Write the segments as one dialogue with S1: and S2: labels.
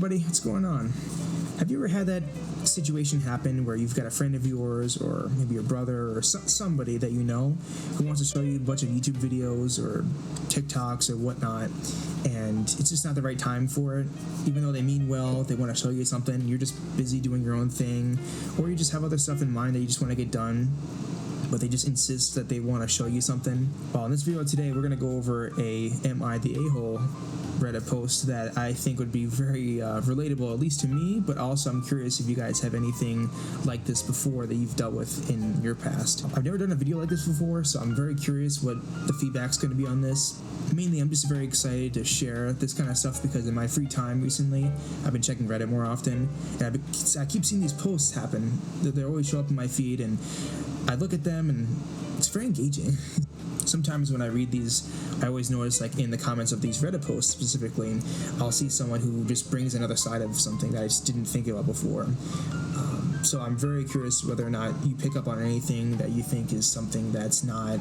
S1: everybody, what's going on? Have you ever had that situation happen where you've got a friend of yours, or maybe your brother, or somebody that you know who wants to show you a bunch of YouTube videos or TikToks or whatnot, and it's just not the right time for it? Even though they mean well, they want to show you something, you're just busy doing your own thing, or you just have other stuff in mind that you just want to get done, but they just insist that they want to show you something. Well, in this video today, we're going to go over a Am I the A-hole Reddit post that I think would be very relatable, at least to me, but also I'm curious if you guys have anything like this before that you've dealt with in your past. I've never done a video like this before, so I'm very curious what the feedback's going to be on this. Mainly, I'm just very excited to share this kind of stuff because in my free time recently, I've been checking Reddit more often, and I keep seeing these posts happen. They always show up in my feed, and I look at them, and it's very engaging. Sometimes when I read these, I always notice, like, in the comments of these Reddit posts specifically, I'll see someone who just brings another side of something that I just didn't think about before. So I'm very curious whether or not you pick up on anything that you think is something that's not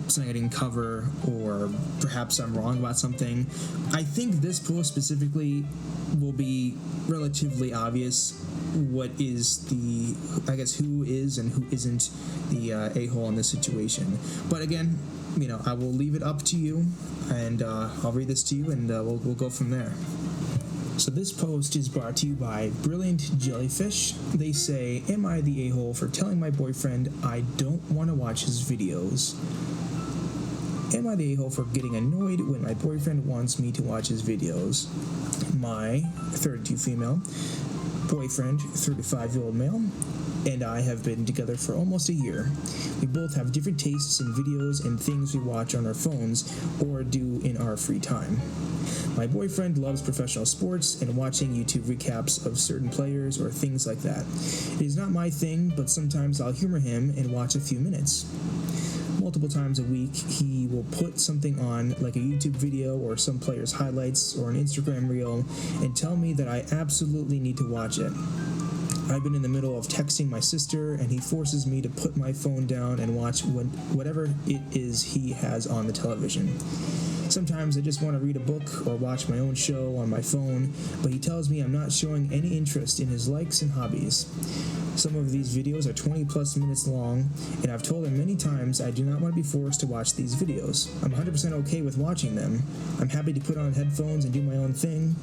S1: something I didn't cover, or perhaps I'm wrong about something. I think this post specifically will be relatively obvious what is the, I guess, who is and who isn't the a-hole in this situation. But again, you know, I will leave it up to you, and I'll read this to you, and we'll go from there. So this post is brought to you by Brilliant Jellyfish. They say, am I the a-hole for telling my boyfriend I don't want to watch his videos? Am I the a-hole for getting annoyed when my boyfriend wants me to watch his videos? My 32 female boyfriend, 35-year-old male, and I have been together for almost a year. We both have different tastes in videos and things we watch on our phones or do in our free time. My boyfriend loves professional sports and watching YouTube recaps of certain players or things like that. It is not my thing, but sometimes I'll humor him and watch a few minutes. Multiple times a week, he will put something on, like a YouTube video or some player's highlights or an Instagram reel, and tell me that I absolutely need to watch it. I've been in the middle of texting my sister, and he forces me to put my phone down and watch whatever it is he has on the television. Sometimes I just want to read a book or watch my own show on my phone, but he tells me I'm not showing any interest in his likes and hobbies. Some of these videos are 20 plus minutes long, and I've told him many times I do not want to be forced to watch these videos. I'm 100% okay with watching them. I'm happy to put on headphones and do my own thing.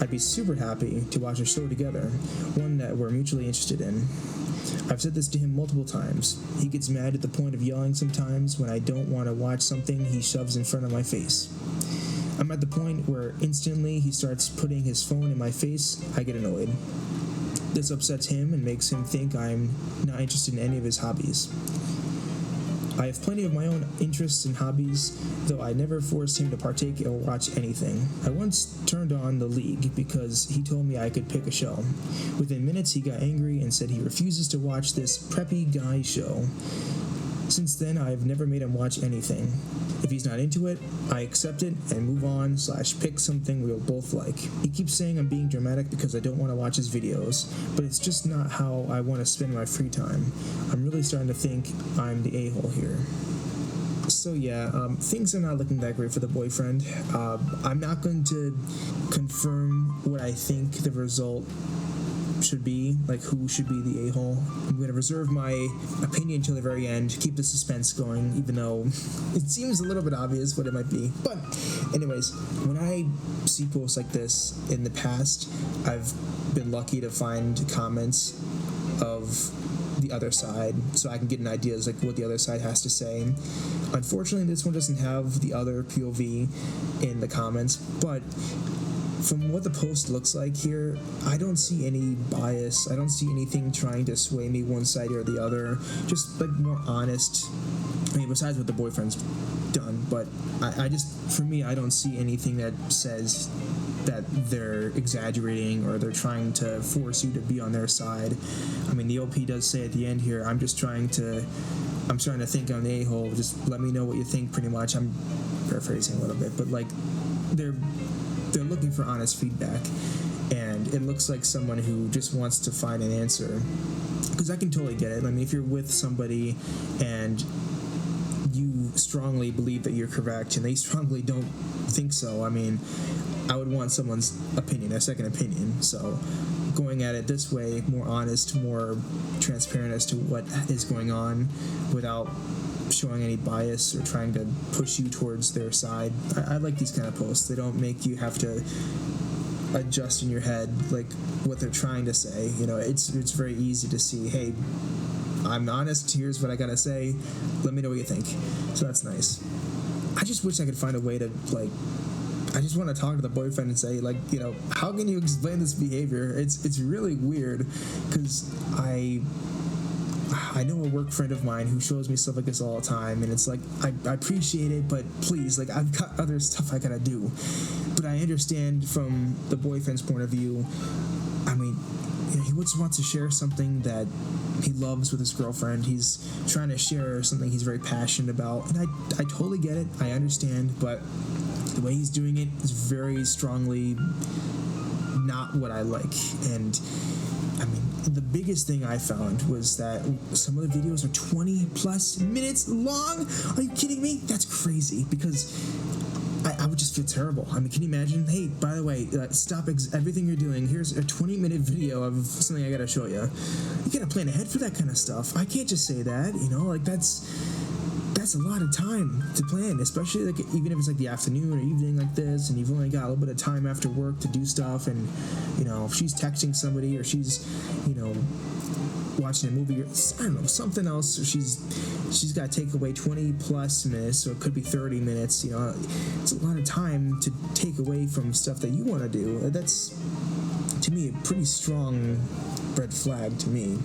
S1: I'd be super happy to watch a show together, one that we're mutually interested in. I've said this to him multiple times. He gets mad at the point of yelling sometimes when I don't want to watch something he shoves in front of my face. I'm at the point where instantly he starts putting his phone in my face. I get annoyed. This upsets him and makes him think I'm not interested in any of his hobbies. I have plenty of my own interests and hobbies, though I never forced him to partake or watch anything. I once turned on The League because he told me I could pick a show. Within minutes, he got angry and said he refuses to watch this preppy guy show. Since then, I have never made him watch anything. If he's not into it, I accept it and move on / pick something we'll both like. He keeps saying I'm being dramatic because I don't want to watch his videos, but it's just not how I want to spend my free time. I'm really starting to think I'm the a-hole here. So yeah, things are not looking that great for the boyfriend. I'm not going to confirm what I think the result should be, like who should be the a-hole. I'm going to reserve my opinion until the very end, keep the suspense going, even though it seems a little bit obvious what it might be. But anyways, when I see posts like this in the past, I've been lucky to find comments of the other side, so I can get an idea of like what the other side has to say. Unfortunately, this one doesn't have the other POV in the comments, but from what the post looks like here, I don't see any bias. I don't see anything trying to sway me one side or the other. Just like more honest. I mean, besides what the boyfriend's done, but I just, for me, I don't see anything that says that they're exaggerating or they're trying to force you to be on their side. I mean, the OP does say at the end here, I'm starting to think I'm the a-hole. Just let me know what you think, pretty much. I'm paraphrasing a little bit, but like, they're looking for honest feedback, and it looks like someone who just wants to find an answer, because I can totally get it. I mean, if you're with somebody and you strongly believe that you're correct and they strongly don't think so, I mean, I would want someone's opinion, a second opinion. So going at it this way, more honest, more transparent as to what is going on without showing any bias or trying to push you towards their side. I like these kind of posts. They don't make you have to adjust in your head like what they're trying to say. You know, it's very easy to see, hey, I'm honest, here's what I gotta say, let me know what you think. So that's nice. I just wish I could find a way to, like, I just want to talk to the boyfriend and say, like, you know, how can you explain this behavior? It's really weird, because I know a work friend of mine who shows me stuff like this all the time, and it's like, I appreciate it, but please, like, I've got other stuff I gotta do. But I understand from the boyfriend's point of view, I mean, you know, he just wants to share something that he loves with his girlfriend. He's trying to share something he's very passionate about, and I totally get it, I understand, but the way he's doing it is very strongly not what I like. And I mean, the biggest thing I found was that some of the videos are 20 plus minutes long. Are you kidding me? That's crazy, because I would just feel terrible. I mean, can you imagine? Hey, by the way, stop everything you're doing. Here's a 20-minute video of something I gotta show you. You gotta plan ahead for that kind of stuff. I can't just say that, you know, like that's a lot of time to plan, especially like even if it's like the afternoon or evening like this, and you've only got a little bit of time after work to do stuff, and you know, if she's texting somebody or she's, you know, watching a movie or I don't know, something else, or she's got to take away 20 plus minutes, so it could be 30 minutes, you know, it's a lot of time to take away from stuff that you want to do. That's, to me, a pretty strong red flag to me.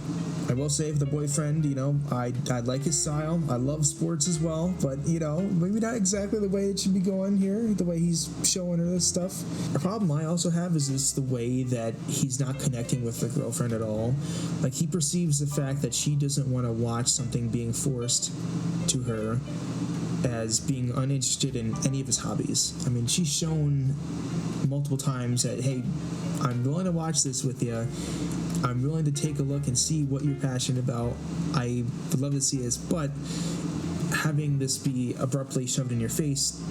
S1: I will say, for the boyfriend, you know, I like his style. I love sports as well, but, you know, maybe not exactly the way it should be going here, the way he's showing her this stuff. A problem I also have is just the way that he's not connecting with the girlfriend at all. Like, he perceives the fact that she doesn't want to watch something being forced to her as being uninterested in any of his hobbies. I mean, she's shown multiple times that, hey, I'm willing to watch this with you. I'm willing to take a look and see what you're passionate about. I would love to see this, but having this be abruptly shoved in your face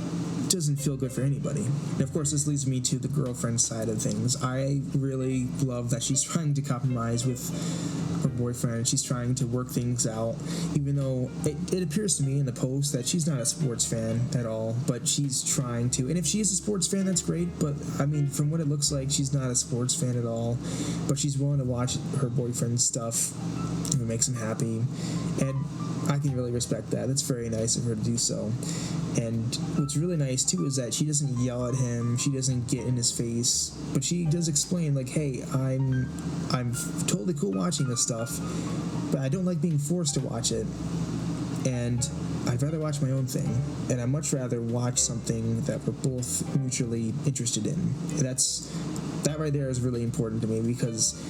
S1: doesn't feel good for anybody. And of course, this leads me to the girlfriend side of things. I really love that she's trying to compromise with her boyfriend. She's trying to work things out, even though it appears to me in the post that she's not a sports fan at all, but she's trying to. And if she is a sports fan, that's great, but I mean, from what it looks like, she's not a sports fan at all, but she's willing to watch her boyfriend's stuff if it makes him happy, and I can really respect that. That's very nice of her to do so. And what's really nice too is that she doesn't yell at him, she doesn't get in his face, but she does explain, like, hey, I'm totally cool watching this stuff, but I don't like being forced to watch it, and I'd rather watch my own thing, and I'd much rather watch something that we're both mutually interested in. And that right there is really important to me, because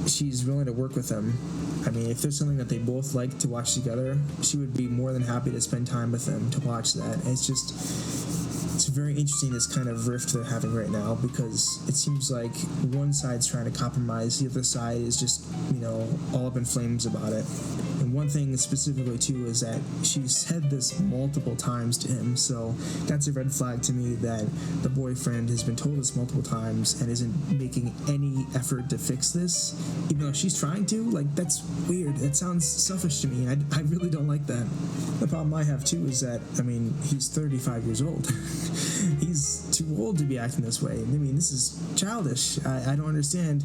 S1: she's willing to work with him. I mean, if there's something that they both like to watch together, she would be more than happy to spend time with them to watch that. And it's very interesting, this kind of rift they're having right now, because it seems like one side's trying to compromise, the other side is just, you know, all up in flames about it. And one thing specifically too is that she said this multiple times to him, so that's a red flag to me that the boyfriend has been told this multiple times and isn't making any effort to fix this, even though she's trying to. Like, that's weird. That sounds selfish to me. I really don't like that. The problem I have too is that, I mean, he's 35 years old. He's too old to be acting this way. I mean, this is childish. I don't understand.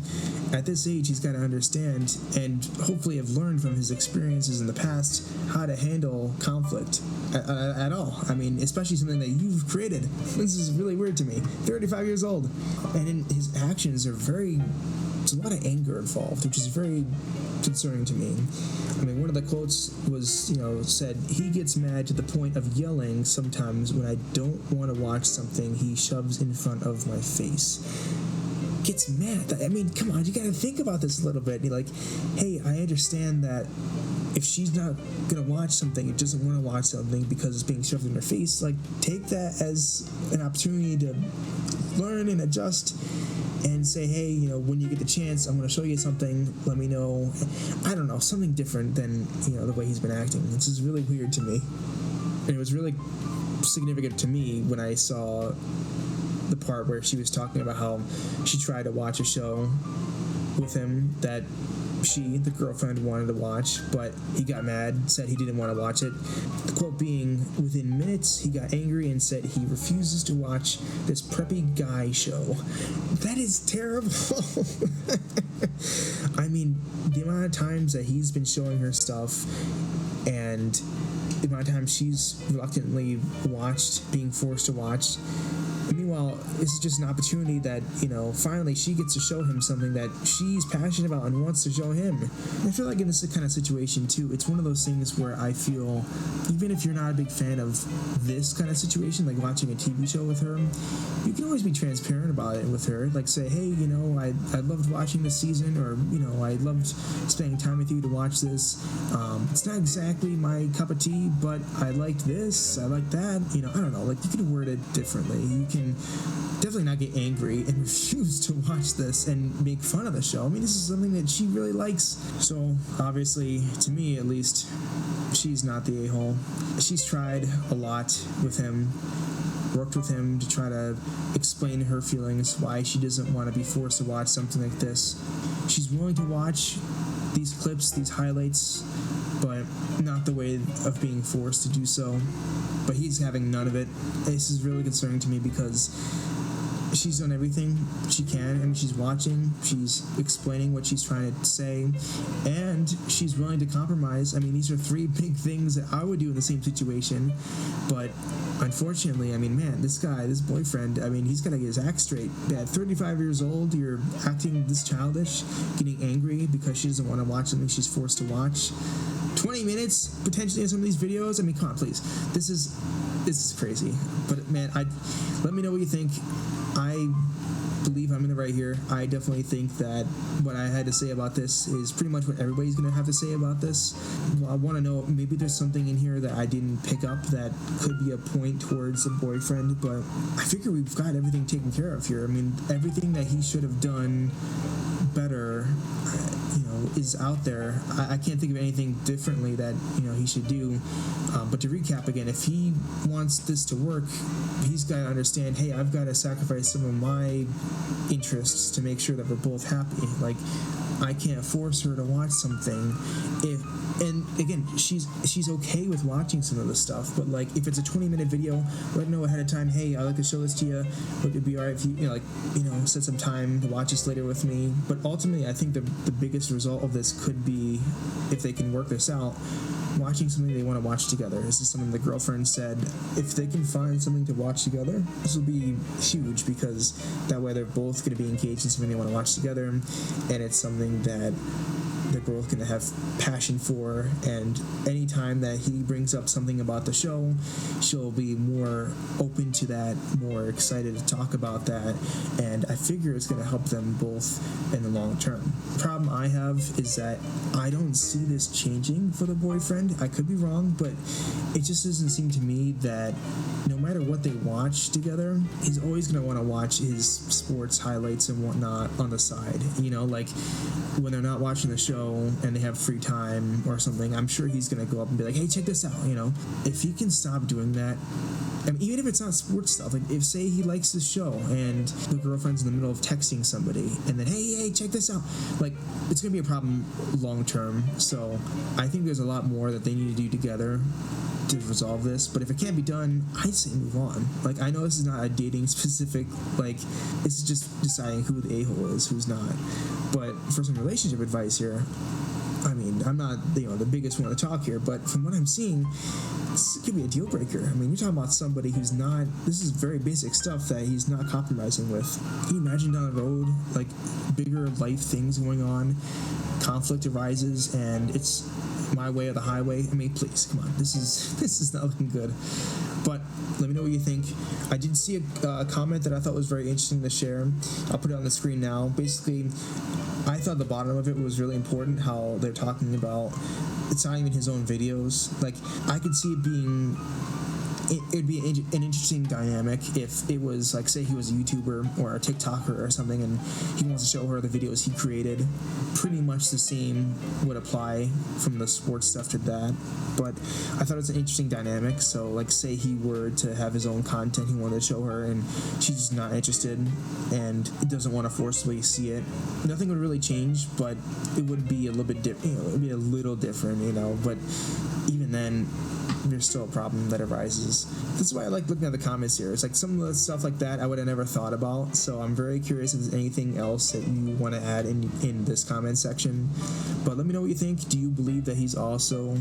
S1: At this age, he's got to understand and hopefully have learned from his experiences in the past how to handle conflict at all. I mean, especially something that you've created. This is really weird to me. 35 years old. And in his actions are there's a lot of anger involved, which is very concerning to me. I mean, one of the quotes was, you know, said, he gets mad to the point of yelling sometimes when I don't want to watch something he shoves in front of my face. Gets mad. I mean, come on, you gotta think about this a little bit. You're like, hey, I understand that if she's not gonna watch something, if doesn't want to watch something because it's being shoved in her face, like, take that as an opportunity to learn and adjust and say, hey, you know, when you get the chance, I'm going to show you something, let me know. I don't know, something different than, you know, the way he's been acting. This is really weird to me. And it was really significant to me when I saw the part where she was talking about how she tried to watch a show with him that the girlfriend, wanted to watch, but he got mad, said he didn't want to watch it. The quote being, within minutes, he got angry and said he refuses to watch this preppy guy show. That is terrible. I mean, the amount of times that he's been showing her stuff and the amount of times she's reluctantly watched, being forced to watch. Meanwhile, this is just an opportunity that, finally she gets to show him something that she's passionate about and wants to show him. And I feel like in this kind of situation, too, it's one of those things where I feel, even if you're not a big fan of this kind of situation, like watching a TV show with her, you can always be transparent about it with her. Like say, hey, I loved watching this season, or, I loved spending time with you to watch this. It's not exactly my cup of tea, but I liked this, I liked that. I don't know, like you can word it differently. You can definitely not get angry and refuse to watch this and make fun of the show. I mean, this is something that she really likes. So, obviously, to me at least, she's not the a-hole. She's tried a lot with him, worked with him to try to explain her feelings, why she doesn't want to be forced to watch something like this. She's willing to watch these clips, these highlights, but not the way of being forced to do so. But he's having none of it. This is really concerning to me because she's done everything she can. I mean, she's watching, she's explaining what she's trying to say, and she's willing to compromise. I mean, these are three big things that I would do in the same situation, but unfortunately, I mean, man, this boyfriend, I mean, he's got to get his act straight. At 35 years old, you're acting this childish, getting angry because she doesn't want to watch something she's forced to watch. 20 minutes, potentially, in some of these videos. I mean, come on, please. This is crazy. But, man, let me know what you think. I believe I'm in the right here. I definitely think that what I had to say about this is pretty much what everybody's going to have to say about this. Well, I want to know, maybe there's something in here that I didn't pick up that could be a point towards the boyfriend, but I figure we've got everything taken care of here. I mean, everything that he should have done better, is out there. I can't think of anything differently that, he should do. But to recap again, if he wants this to work, he's got to understand, hey, I've got to sacrifice some of my interests to make sure that we're both happy. Like, I can't force her to watch something and again, she's okay with watching some of this stuff, but like if it's a 20-minute video, let her know ahead of time, hey, I'd like to show this to you. Would it be alright if you set some time to watch this later with me? But ultimately, I think the biggest result of this could be, if they can work this out, watching something they want to watch together. This is something the girlfriend said, if they can find something to watch together, this will be huge, because that way they're both going to be engaged in something they want to watch together, and it's something that they're both going to have passion for, and anytime that he brings up something about the show, she'll be more open to that, more excited to talk about that, and I figure it's going to help them both in the long term. The problem I have is that I don't see this changing for the boyfriend. I could be wrong, but it just doesn't seem to me that no matter what they watch together, he's always going to want to watch his sports highlights and whatnot on the side. Like when they're not watching the show and they have free time or something, I'm sure he's going to go up and be like, hey, check this out. If he can stop doing that, I mean, even if it's not sports stuff, like if say he likes this show and the girlfriend's in the middle of texting somebody and then, hey, check this out, like it's going to be a problem long term. So I think there's a lot more that they need to do together to resolve this, but if it can't be done, I'd say move on. Like, I know this is not a dating specific, like, it's just deciding who the a-hole is, who's not. But for some relationship advice here, I mean, I'm not, the biggest one to talk here, but from what I'm seeing, this could be a deal breaker. I mean, you're talking about somebody who's not, this is very basic stuff that he's not compromising with. Can you imagine down the road, like, bigger life things going on, conflict arises, and it's my way or the highway? I mean, please, come on, this is not looking good. But let me know what you think. I did see a comment that I thought was very interesting to share. I'll put it on the screen now. Basically, I thought the bottom of it was really important, how they're talking about it's not even his own videos. Like, I could see it being it'd be an interesting dynamic if it was like, say he was a YouTuber or a TikToker or something, and he wants to show her the videos he created. Pretty much the same would apply from the sports stuff to that. But I thought it was an interesting dynamic. So like, say he were to have his own content he wanted to show her, and she's just not interested and doesn't want to forcibly see it, nothing would really change, but it would be a little bit different. It would be a little different, but even then, there's still a problem that arises. This is why I like looking at the comments here. It's like some of the stuff like that I would have never thought about. So I'm very curious if there's anything else that you want to add in this comment section. But let me know what you think. Do you believe that he's also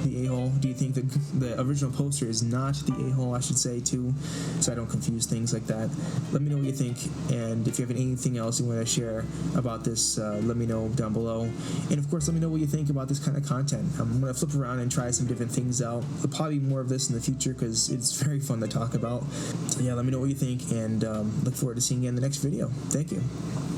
S1: the a-hole? Do you think that the original poster is not the a-hole, I should say, too, so I don't confuse things like that? Let me know what you think, and if you have anything else you want to share about this, let me know down below. And of course, let me know what you think about this kind of content. I'm going to flip around and try some different things out. There'll probably be more of this in the future because it's very fun to talk about. So yeah, let me know what you think, and look forward to seeing you in the next video. Thank you.